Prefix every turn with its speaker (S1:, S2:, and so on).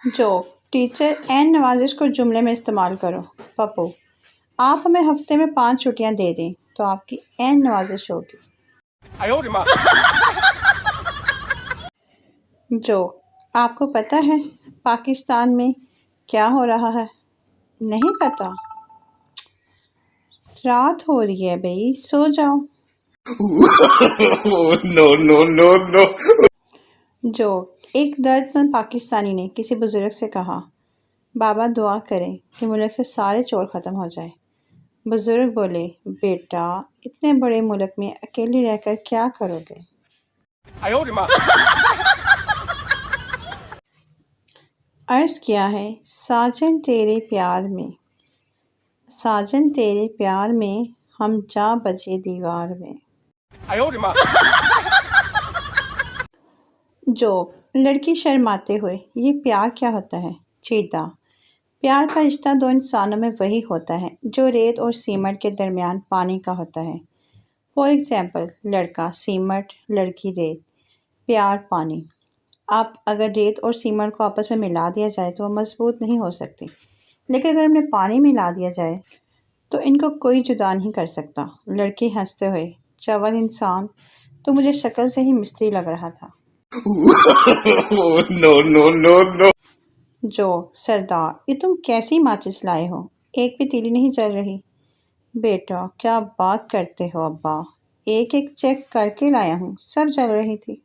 S1: Joke teacher N नवाजिश को जुमले में इस्तेमाल करो। पप्पू आप हमें हफ्ते में 5 छुट्टियां दे दें तो आपकी एन नवाजिश होगी। जोक आपको पता है पाकिस्तान में क्या हो रहा है? नहीं पता? रात हो रही है भाई, सो जाओ।
S2: No no no no.
S1: Joke एक दर्दमंद पाकिस्तानी ने किसी बुजुर्ग से कहा, बाबा दुआ करें कि मुल्क से सारे चोर ख़त्म हो जाए। बुजुर्ग बोले, बेटा इतने बड़े मुल्क में अकेले रहकर क्या करोगे? अर्ज़ किया है साजन तेरे प्यार में, साजन तेरे प्यार में हम जा बजे दीवार में। जोक लड़की शर्माते हुए, ये प्यार क्या होता है? चीता प्यार का रिश्ता दो इंसानों में वही होता है जो रेत और सीमेंट के दरमियान पानी का होता है। फॉर एग्ज़ाम्पल लड़का सीमेंट, लड़की रेत, प्यार पानी। आप अगर रेत और सीमेंट को आपस में मिला दिया जाए तो वो मजबूत नहीं हो सकती, लेकिन अगर हमने पानी मिला दिया जाए तो इनको कोई जुदा नहीं कर सकता। लड़की हंसते हुए, चवल इंसान तो मुझे शक्ल से ही मिस्त्री लग रहा था।
S2: No no no no.
S1: जो सरदार ये तुम कैसी माचिस लाए हो, एक भी तीली नहीं जल रही। बेटा क्या बात करते हो अब्बा, एक एक चेक करके लाया हूँ, सब जल रही थी।